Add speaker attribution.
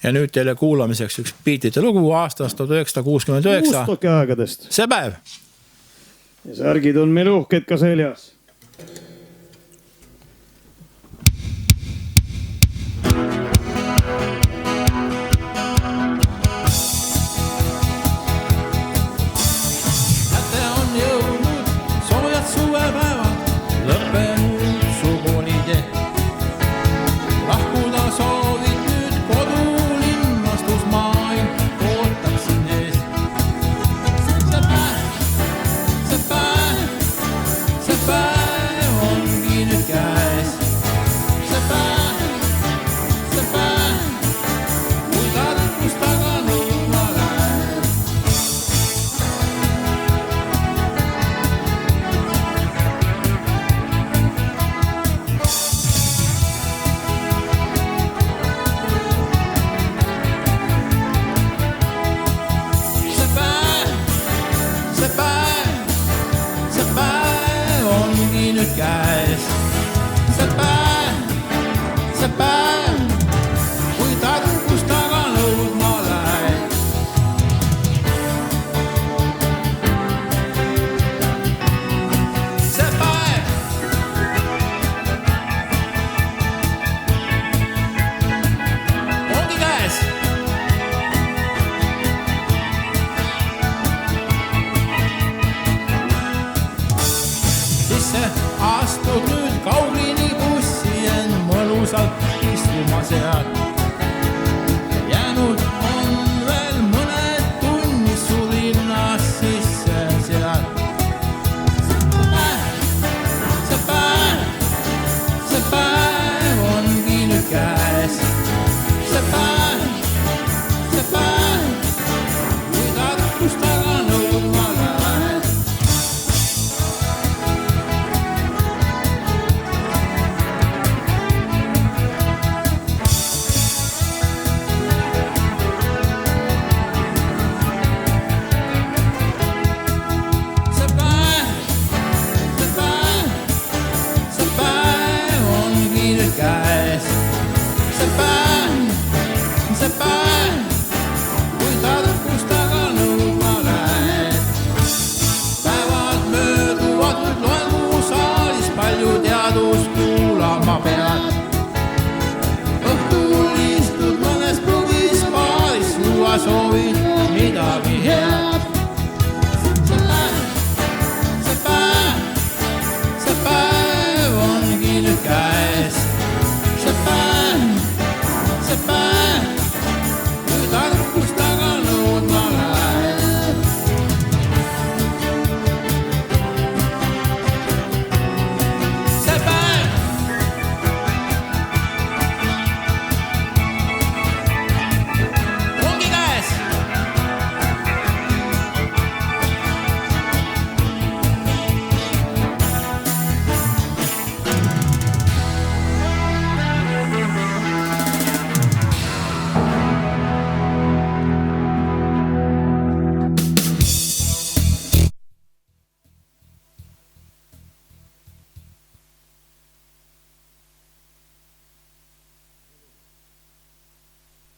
Speaker 1: Ja nüüd teile kuulamiseks üks Beatlesite lugu aastast 1969.
Speaker 2: Woodstocki aegadest.
Speaker 1: See päev.
Speaker 2: Ja särgid on meil uhked ka seljas.
Speaker 1: Astud nüüd Kaugini bussi en mõlusalt istuma seal. Jäänud on veel mõned tunnis su linnas sisse seal. See päev ongi nüüd käes. See päev, kui tarkust taga nõudma lähed. Õhtul istud mõnes pugis paaris, luua soovid midagi.